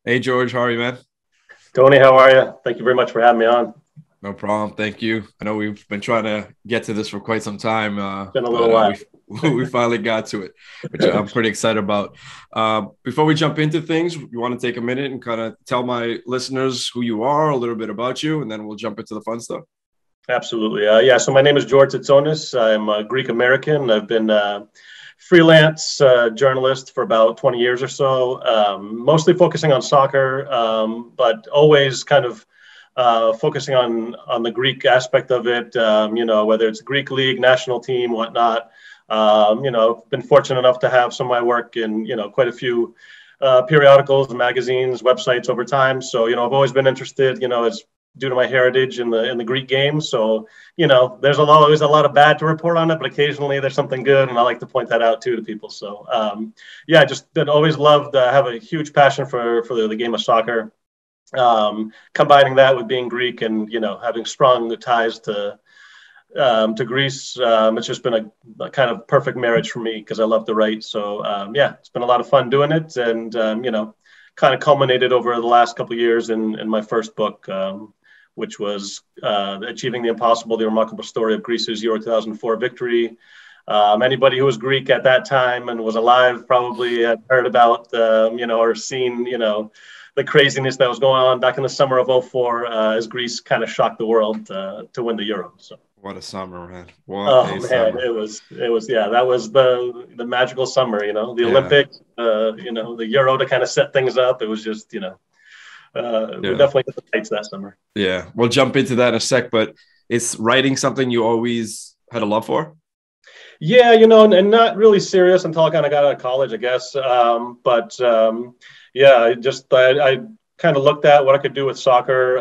Hey George, how are you, man? Tony, how are you? Thank you very much for having me on. No problem. Thank you. I know we've been trying to get to this for quite some time, Been a little but while. we we finally got to it, which I'm pretty excited about. Before we jump into things, you want to take a minute and kind of tell my listeners who you are, a little bit about you, and then we'll jump into the fun stuff. Absolutely. Yeah, so my name is George Tsitsonis. I'm a Greek American. I've been a freelance journalist for about 20 years or so, mostly focusing on soccer, but always kind of focusing on the Greek aspect of it, whether it's Greek league, national team, whatnot. I've been fortunate enough to have some of my work in, quite a few periodicals, magazines, websites over time. So, I've always been interested, as due to my heritage in the Greek game. So, there's always a lot of bad to report on it, but occasionally there's something good, and I like to point that out too to people. So, just been always loved. Have a huge passion for the game of soccer. Combining that with being Greek and having strong ties to Greece, it's just been a kind of perfect marriage for me because I love to write. So it's been a lot of fun doing it, and kind of culminated over the last couple of years in my first book, which was Achieving the Impossible: The Remarkable Story of Greece's Euro 2004 Victory. Anybody who was Greek at that time and was alive probably had heard about, or seen, the craziness that was going on back in the summer of '04 as Greece kind of shocked the world to win the Euro. So. What a summer, man! What Oh a man, summer! it was yeah, that was the magical summer, the Yeah, Olympics, the Euro to kind of set things up. It was just, we yeah, definitely hit the heights that summer. yeah. We'll jump into that in a sec, but is writing something you always had a love for? Yeah, and not really serious until I kind of got out of college, I guess. But yeah, I kind of looked at what I could do with soccer,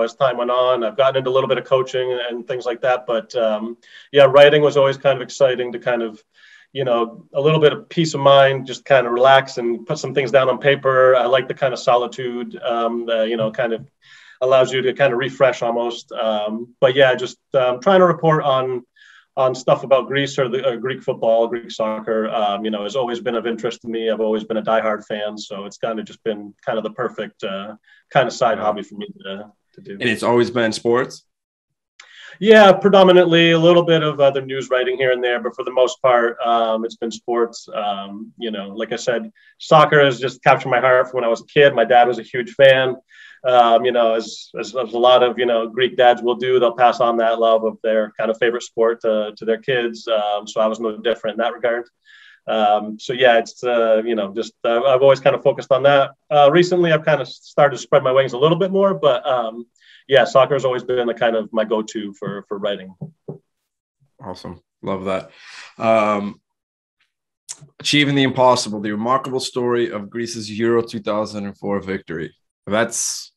as time went on. I've gotten into a little bit of coaching and things like that. But yeah, writing was always kind of exciting to kind of, a little bit of peace of mind, just kind of relax and put some things down on paper. I like the kind of solitude that, kind of allows you to kind of refresh almost. But yeah, just trying to report on stuff about Greece or the Greek football, Greek soccer, has always been of interest to me. I've always been a diehard fan, so it's kind of just been kind of the perfect kind of side Wow. hobby for me to do. And it's always been sports. Yeah, predominantly a little bit of other news writing here and there, but for the most part, it's been sports. Like I said, soccer has just captured my heart from when I was a kid. My dad was a huge fan. As a lot of Greek dads will do, they'll pass on that love of their kind of favorite sport to their kids. So I was no different in that regard. So yeah, it's just I've always kind of focused on that. Recently, I've kind of started to spread my wings a little bit more, but yeah, soccer has always been the kind of my go-to for writing. Awesome, love that. Um, Achieving the Impossible: The Remarkable Story of Greece's Euro 2004 Victory. That's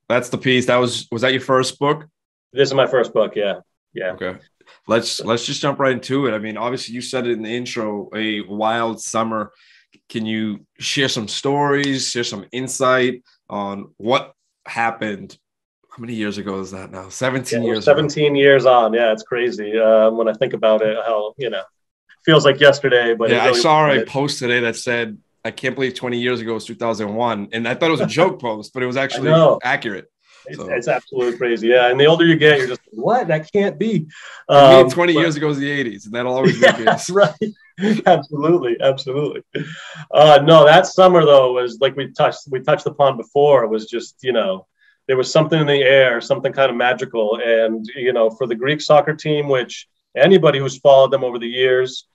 that's the piece. Was that your first book? This is my first book. Yeah, yeah. Okay. Let's just jump right into it. I mean, obviously you said it in the intro, a wild summer. Can you share some stories, share some insight on what happened? How many years ago is that now? Yeah, 17 we're years ago. 17 years on. Yeah, it's crazy when I think about it. How feels like yesterday, but it Yeah, I really saw a wasn't. post today that said, I can't believe 20 years ago was 2001. And I thought it was a joke post, but it was I actually know accurate. So it's absolutely crazy. Yeah, and the older you get, you're just like, what? That can't be. for me, 20 But years ago was the 80s, and that'll always be the yeah, case. right. Absolutely, absolutely. No, that summer though was like we touched upon before. It was just there was something in the air, something kind of magical, and for the Greek soccer team, which anybody who's followed them over the years,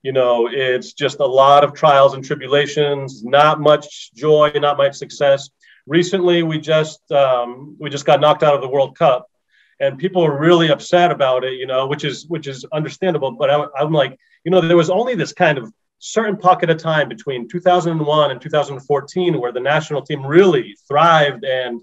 it's just a lot of trials and tribulations, not much joy, not much success. Recently, we just got knocked out of the World Cup, and people are really upset about it, which is understandable. But I'm like, there was only this kind of certain pocket of time between 2001 and 2014 where the national team really thrived and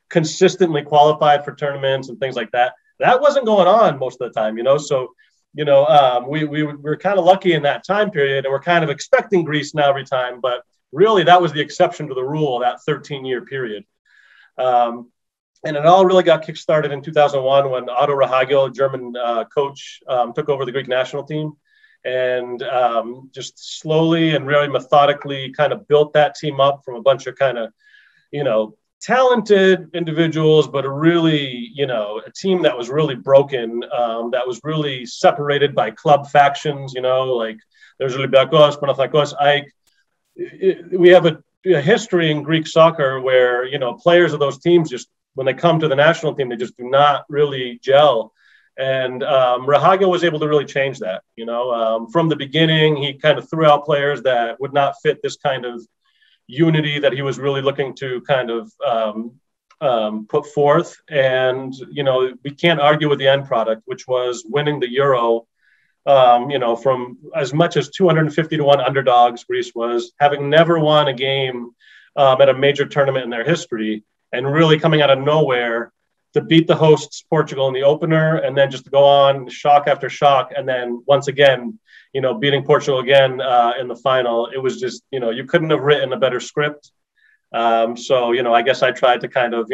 consistently qualified for tournaments and things like that. That wasn't going on most of the time. So we were kind of lucky in that time period, and we're kind of expecting Greece now every time, but really that was the exception to the rule, that 13-year period. Um, and it all really got kickstarted in 2001 when Otto Rahagel, German coach, took over the Greek national team and just slowly and really methodically kind of built that team up from a bunch of kind of talented individuals, but a really, a team that was really broken, that was really separated by club factions, like there's Olympiacos, Panathinaikos, AEK. We have a history in Greek soccer where, players of those teams just, when they come to the national team, they just do not really gel. And Rahagel was able to really change that, from the beginning. He kind of threw out players that would not fit this kind of unity that he was really looking to kind of put forth. And, we can't argue with the end product, which was winning the Euro, from as much as 250 to 1 underdogs. Greece was, having never won a game at a major tournament in their history, and really coming out of nowhere to beat the hosts Portugal in the opener, and then just to go on shock after shock. And then once again, beating Portugal again in the final. It was just, you couldn't have written a better script. So, I guess I tried to kind of,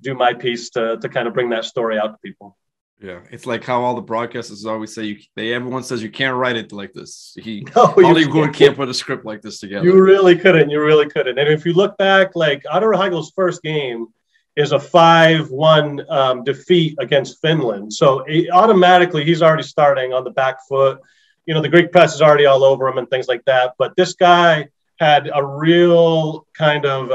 do my piece to kind of bring that story out to people. Yeah, it's like how all the broadcasters always say, everyone says you can't write it like this. Hollywood can't put a script like this together. You really couldn't. And if you look back, like Otto Rahagel's first game is a 5-1 defeat against Finland. So automatically he's already starting on the back foot. The Greek press is already all over him and things like that. But this guy had a real kind of,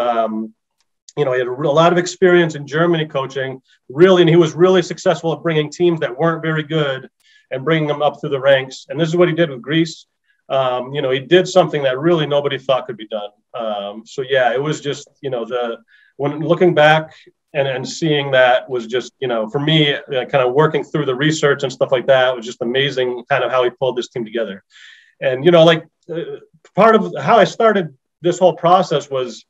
he had a lot of experience in Germany coaching, really, and he was really successful at bringing teams that weren't very good and bringing them up through the ranks. And this is what he did with Greece. He did something that really nobody thought could be done. It was just, when looking back and seeing that was just, for me, kind of working through the research and stuff like that, was just amazing kind of how he pulled this team together. And, part of how I started this whole process was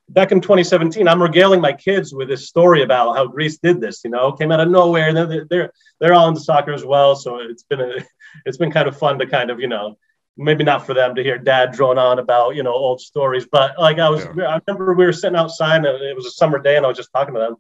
back in 2017, I'm regaling my kids with this story about how Greece did this, came out of nowhere. And they're all into soccer as well. So it's been kind of fun to kind of, maybe not for them to hear dad drone on about, old stories, but like I remember we were sitting outside and it was a summer day and I was just talking to them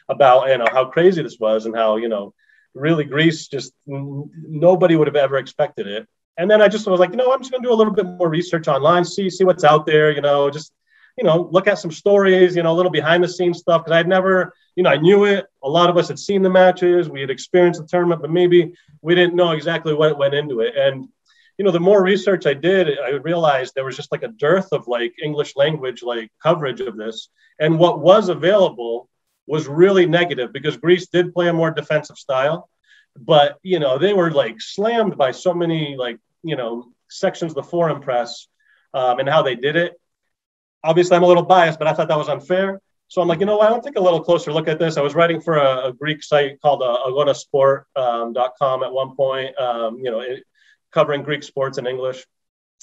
about, how crazy this was and how, really Greece, just nobody would have ever expected it. And then I just was like, I'm just going to do a little bit more research online, see what's out there, just, look at some stories, a little behind the scenes stuff. Cause I'd never, I knew it. A lot of us had seen the matches. We had experienced the tournament, but maybe we didn't know exactly what went into it. And, the more research I did, I realized there was just like a dearth of like English language, like coverage of this. And what was available was really negative because Greece did play a more defensive style, but, they were like slammed by so many like, sections of the foreign press and how they did it. Obviously I'm a little biased, but I thought that was unfair. So I'm like, I want to take a little closer look at this. I was writing for a Greek site called agonasport.com at one point, covering Greek sports in English.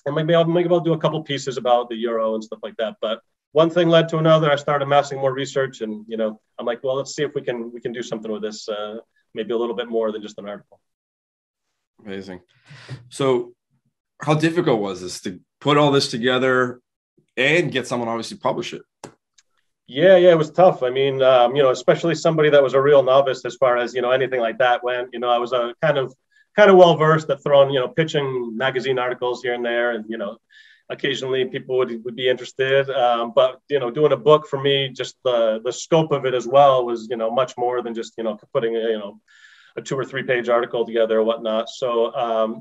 And maybe I'll do a couple pieces about the Euro and stuff like that. But one thing led to another. I started amassing more research and, I'm like, well, let's see if we can do something with this, maybe a little bit more than just an article. Amazing. So how difficult was this to put all this together and get someone obviously publish it? Yeah, it was tough. I mean, especially somebody that was a real novice as far as, anything like that went. I was a kind of well-versed at throwing, pitching magazine articles here and there. And, occasionally people would be interested. But, doing a book for me, just the scope of it as well was, much more than just, putting, a 2 or 3 page article together or whatnot. So,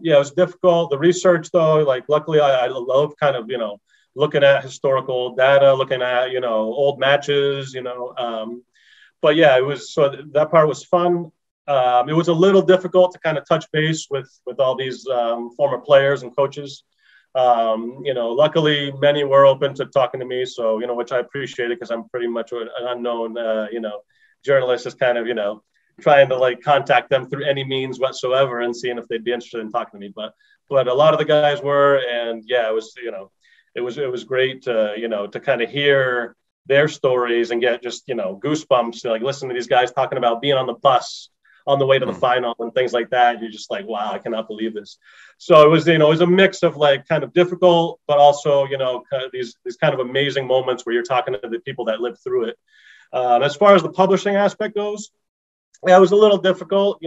it was difficult. The research, though, like, luckily I love kind of, looking at historical data, looking at, old matches, but yeah, it was, so that part was fun. It was a little difficult to kind of touch base with all these former players and coaches. Luckily many were open to talking to me. So, which I appreciated because I'm pretty much an unknown, journalist, is kind of, trying to like contact them through any means whatsoever and seeing if they'd be interested in talking to me. But a lot of the guys were, and yeah, it was, it was great to, to kind of hear their stories and get just, goosebumps, like listen to these guys talking about being on the bus on the way to the final and things like that. You're just like, wow, I cannot believe this. So it was, it was a mix of like kind of difficult, but also, kind of these kind of amazing moments where you're talking to the people that lived through it. As far as the publishing aspect goes, yeah, it was a little difficult.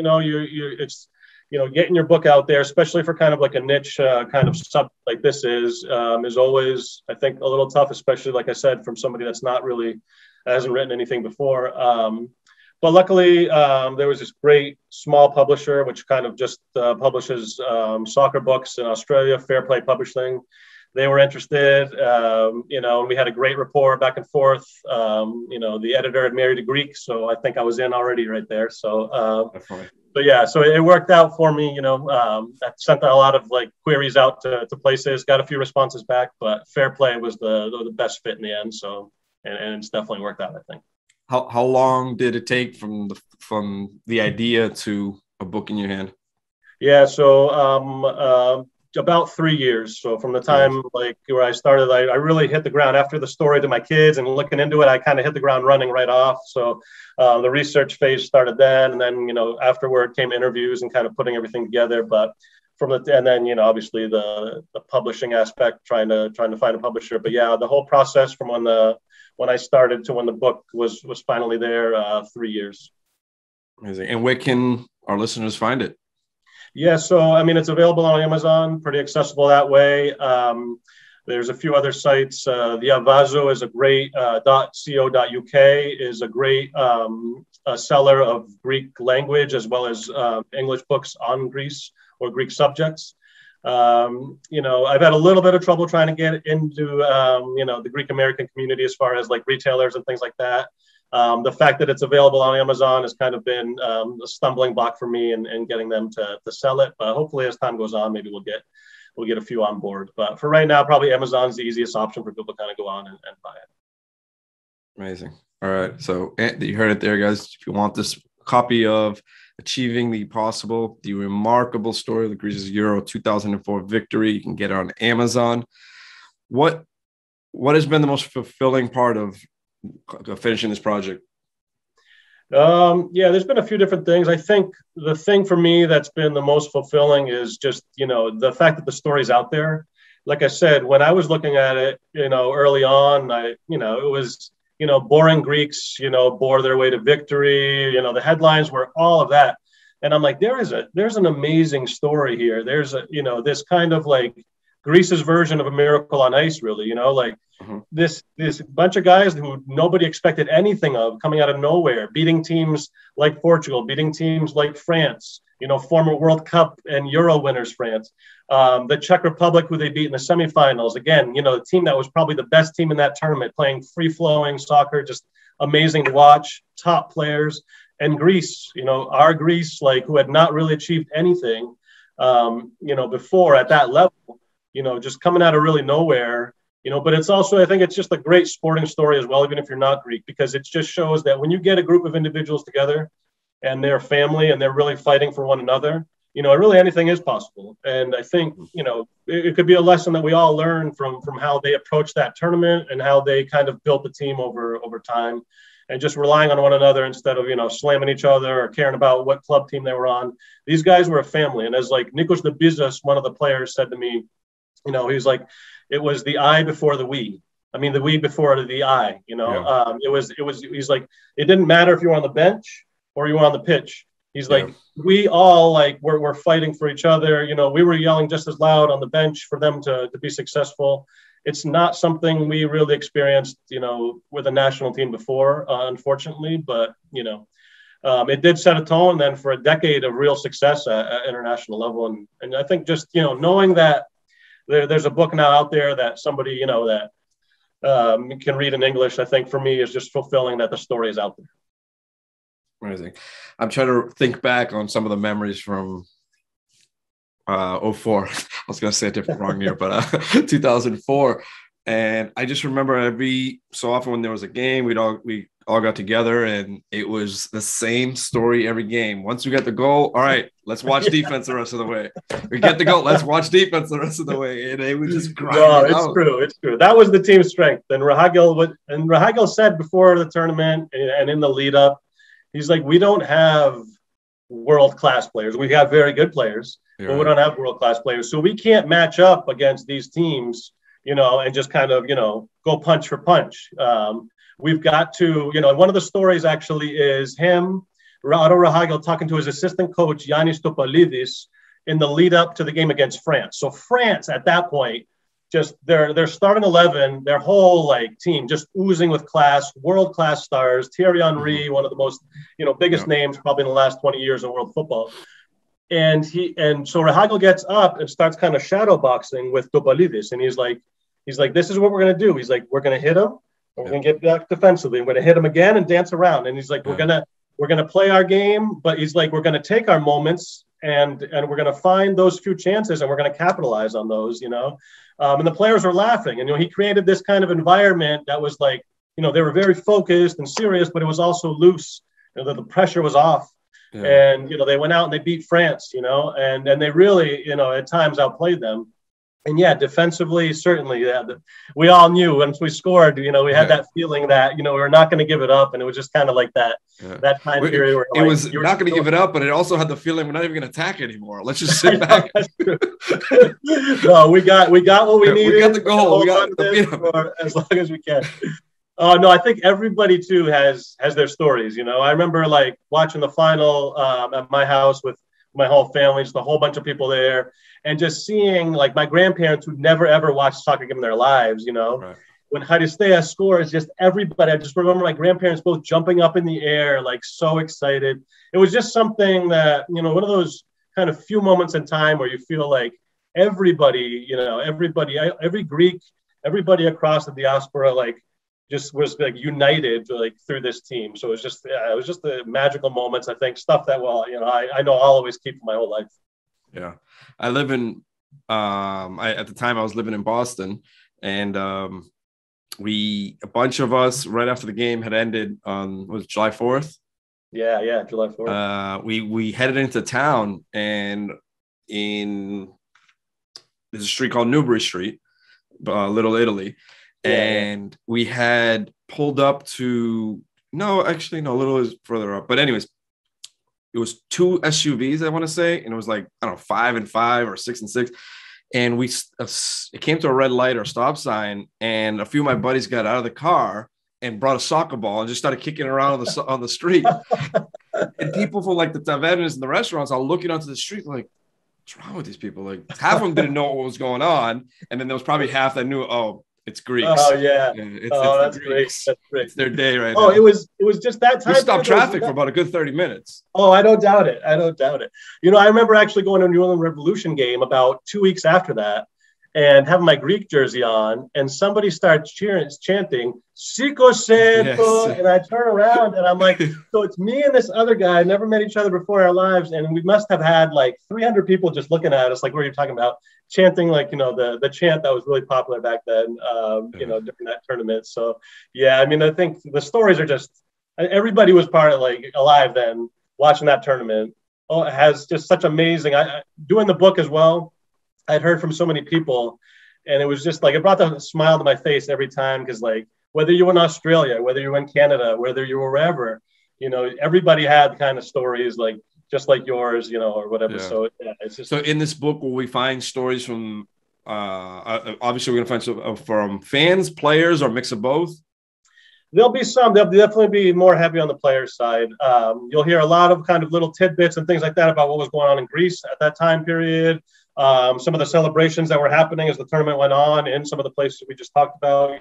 getting your book out there, especially for kind of like a niche kind of sub like this is always, I think, a little tough, especially, like I said, from somebody that's not really, hasn't written anything before. But luckily, there was this great small publisher, which kind of just publishes soccer books in Australia, Fair Play Publishing. They were interested, and we had a great rapport back and forth. The editor had married a Greek, so I think I was in already right there. So, so it worked out for me. I sent a lot of queries out to places, got a few responses back, but Fair Play was the best fit in the end. So, and it's definitely worked out, I think. How long did it take from the idea to a book in your hand? Yeah, so about 3 years. So from the time where I started, I really hit the ground after the story to my kids and looking into it. I kind of hit the ground running right off. So the research phase started then, and then afterward came interviews and kind of putting everything together. But and then obviously the publishing aspect, trying to find a publisher. But yeah, the whole process from when I started to when the book was finally there, 3 years. Amazing. And where can our listeners find it? Yeah, so it's available on Amazon, pretty accessible that way. There's a few other sites. The Avazo is a great .co.uk is a great seller of Greek language as well as English books on Greece or Greek subjects. I've had a little bit of trouble trying to get into the Greek American community as far as retailers and things like that. The fact that it's available on Amazon has kind of been a stumbling block for me in getting them to sell it. But hopefully, as time goes on, maybe we'll get a few on board. But for right now, probably Amazon's the easiest option for people to kind of go on and buy it. Amazing. All right. So you heard it there, guys. If you want this copy of Achieving the Possible, the remarkable story of the Greece's Euro 2004 victory, you can get it on Amazon. What has been the most fulfilling part of finishing this project? There's been a few different things. I think the thing for me that's been the most fulfilling is just, the fact that the story's out there. Like I said, when I was looking at it, early on, it was, boring Greeks, bore their way to victory. The headlines were all of that. And I'm like, there's an amazing story here. There's this kind of Greece's version of A Miracle on Ice, really, this bunch of guys who nobody expected anything of, coming out of nowhere, beating teams like Portugal, beating teams like France, former World Cup and Euro winners, France, the Czech Republic, who they beat in the semifinals. Again, the team that was probably the best team in that tournament, playing free-flowing soccer, just amazing to watch, top players. And Greece, our Greece, who had not really achieved anything, before at that level, just coming out of really nowhere, but it's also, I think it's just a great sporting story as well, even if you're not Greek, because it just shows that when you get a group of individuals together and they're family and they're really fighting for one another, really anything is possible. And I think, it could be a lesson that we all learn from how they approached that tournament and how they kind of built the team over time, and just relying on one another instead of, slamming each other or caring about what club team they were on. These guys were a family. And as Nikos Debizas, one of the players, said to me, he was like, it was the I before the we. I mean, the we before the I, he's like, it didn't matter if you were on the bench or you were on the pitch. He's like, we all we're fighting for each other. We were yelling just as loud on the bench for them to be successful. It's not something we really experienced, with a national team before, unfortunately, but, it did set a tone then for a decade of real success at international level. And I think just, knowing that there's a book now out there that somebody, that can read in English, I think for me is just fulfilling that the story is out there. Amazing. I'm trying to think back on some of the memories from 04. I was going to say a different wrong year, but 2004. And I just remember every so often when there was a game, we all got together and it was the same story every game. Once we got the goal, all right, let's watch defense the rest of the way. We get the goal, let's watch defense the rest of the way. And they would just grind it out. It's true. That was the team's strength. And Rahagil said before the tournament and in the lead up, he's like, we don't have world-class players. We have very good players, but we don't have world-class players. So we can't match up against these teams, and just kind of, go punch for punch. We've got to, and one of the stories actually is him, Rado Rahagel talking to his assistant coach, Yannis Topalidis, in the lead up to the game against France. So France at that point, just their starting 11, their whole like team just oozing with class, world-class stars. Thierry Henry, one of the most, biggest names probably in the last 20 years in world football. And so Rahagel gets up and starts kind of shadow boxing with Topalidis. And he's like, this is what we're going to do. He's like, we're going to hit him. And we're going to get back defensively. We're going to hit him again and dance around. And he's like, we're going to play our game, but he's like, we're going to take our moments and we're going to find those few chances and we're going to capitalize on those, and the players were laughing. And, he created this kind of environment that was like, they were very focused and serious, but it was also loose. The pressure was off. Yeah. And, they went out and they beat France, and they really, at times outplayed them. And yeah, defensively, certainly, we all knew once we scored, we had that feeling that, we were not going to give it up. And it was just kind of like that time period where it was not going to give it up, but it also had the feeling we're not even going to attack anymore. Let's just sit back. No, we got what we needed. We got the goal. We got the as long as we can. No, I think everybody too has their stories. I remember like watching the final at my house with my whole family, just a whole bunch of people there, and just seeing like my grandparents who'd never ever watched a soccer game in their lives. Right. When Haristea scores, just everybody. I just remember my grandparents both jumping up in the air, like so excited. It was just something that one of those kind of few moments in time where you feel like everybody, every Greek, everybody across the diaspora, like, just was like united like through this team. So it was just the magical moments. I think stuff that I know I'll always keep my whole life. Yeah, I live in at the time I was living in Boston, and a bunch of us right after the game had ended on was July 4th. Yeah, July 4th. We headed into town, and there's a street called Newbury Street, Little Italy. And we had pulled up to Little is further up. But anyways, it was 2 SUVs, I want to say. And it was like, I don't know, 5 and 5 or 6 and 6. And it came to a red light or stop sign. And a few of my buddies got out of the car and brought a soccer ball and just started kicking around on the street. And people from like the tavernas and the restaurants are looking onto the street like, what's wrong with these people? Like half of them didn't know what was going on. And then there was probably half that knew, it's Greeks. Oh yeah. That's great. That's great. It's their day right now. It was just that time. We stopped traffic for about a good 30 minutes. Oh, I don't doubt it. I remember actually going to a New England Revolution game about 2 weeks after that and having my Greek jersey on, and somebody starts chanting "Siko Seko," and I turn around and I'm like, so it's me and this other guy, never met each other before in our lives, and we must have had like 300 people just looking at us like, what are you talking about? Chanting like, the chant that was really popular back then, during that tournament. So yeah, I think the stories are just, everybody was part of like alive then watching that tournament. It has just such amazing, doing the book as well. I'd heard from so many people, and it was just like, it brought a smile to my face every time. Cause like, whether you were in Australia, whether you were in Canada, whether you were wherever, everybody had kind of stories like, just like yours, or whatever. Yeah. So it's just. So in this book, will we find stories from? Obviously, we're going to find some from fans, players, or a mix of both. There'll be some. There'll definitely be more heavy on the players' side. You'll hear a lot of kind of little tidbits and things like that about what was going on in Greece at that time period. Some of the celebrations that were happening as the tournament went on in some of the places we just talked about.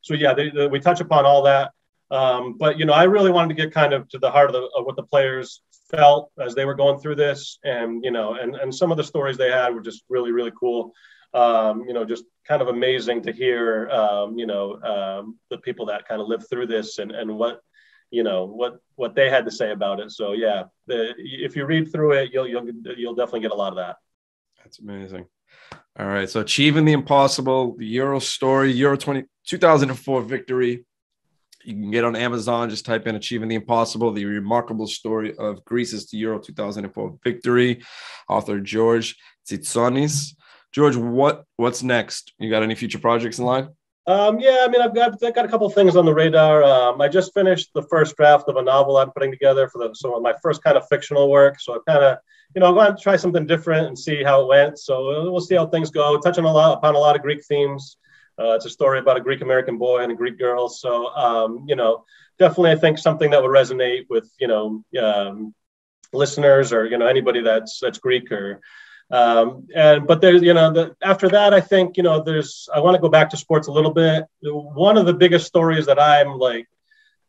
So yeah, we touch upon all that. But I really wanted to get kind of to the heart of what the players felt as they were going through this, and and some of the stories they had were just really, really cool. Just kind of amazing to hear. The people that kind of lived through this and what they had to say about it. So yeah, if you read through it, you'll definitely get a lot of that. That's amazing. All right, so Achieving the Impossible, the Euro story, 2004 victory. You can get on Amazon, just type in Achieving the Impossible, the remarkable story of Greece's Euro 2004 victory. Author George Tsitsonis. George, what's next? You got any future projects in line? I've got a couple of things on the radar. I just finished the first draft of a novel I'm putting together for my first kind of fictional work. So I kind of, I'm going to try something different and see how it went. So we'll see how things go. Touching upon a lot of Greek themes. It's a story about a Greek American boy and a Greek girl. So, definitely, I think something that would resonate with, listeners or, anybody that's Greek or, but there's, after that, I think, I want to go back to sports a little bit. One of the biggest stories that I'm like,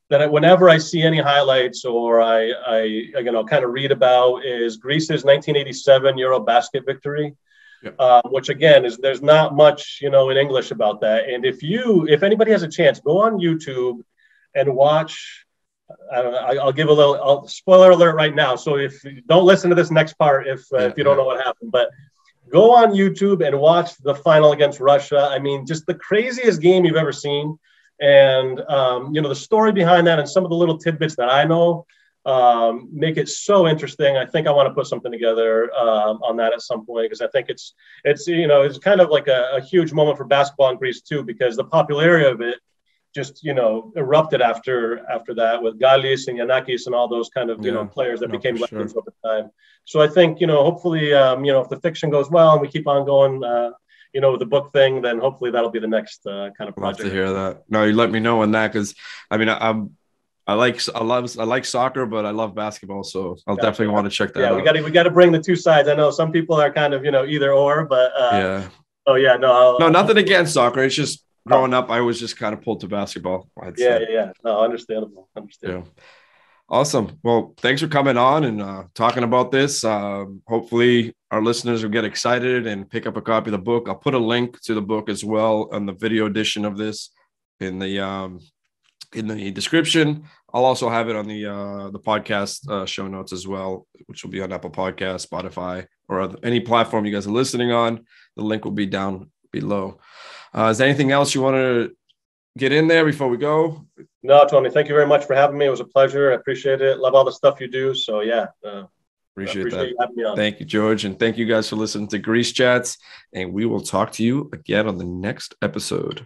whenever I see any highlights or I kind of read about is Greece's 1987 Eurobasket victory. Which again there's not much in English about that. And if anybody has a chance, go on YouTube and watch. I don't know. I'll give a little spoiler alert right now. So if you don't listen to this next part, if you don't know what happened, but go on YouTube and watch the final against Russia. I mean, just the craziest game you've ever seen. And the story behind that and some of the little tidbits that I know make it so interesting. I think I want to put something together on that at some point, because I think it's kind of like a huge moment for basketball in Greece too, because the popularity of it just erupted after that with Galis and Yanakis and all those kind of players that became legends over time. So I think hopefully if the fiction goes well and we keep on going with the book thing, then hopefully that'll be the next kind of project. Love to hear that. No, you let me know on that, because I mean I like soccer, but I love basketball, so I'll definitely want to check that out. We got to bring the two sides. I know some people are kind of either or, but no, nothing against soccer. It's just growing up, I was just kind of pulled to basketball. No, understandable. Yeah. Awesome. Well, thanks for coming on and talking about this. Hopefully our listeners will get excited and pick up a copy of the book. I'll put a link to the book as well on the video edition of this in the description. I'll also have it on the podcast show notes as well, which will be on Apple Podcasts, Spotify, or any platform you guys are listening on. The link will be down below. Is there anything else you want to get in there before we go? No, Tony, thank you very much for having me. It was a pleasure. I appreciate it. Love all the stuff you do. So appreciate that. You having me on. Thank you, George. And thank you guys for listening to Greece Chats. And we will talk to you again on the next episode.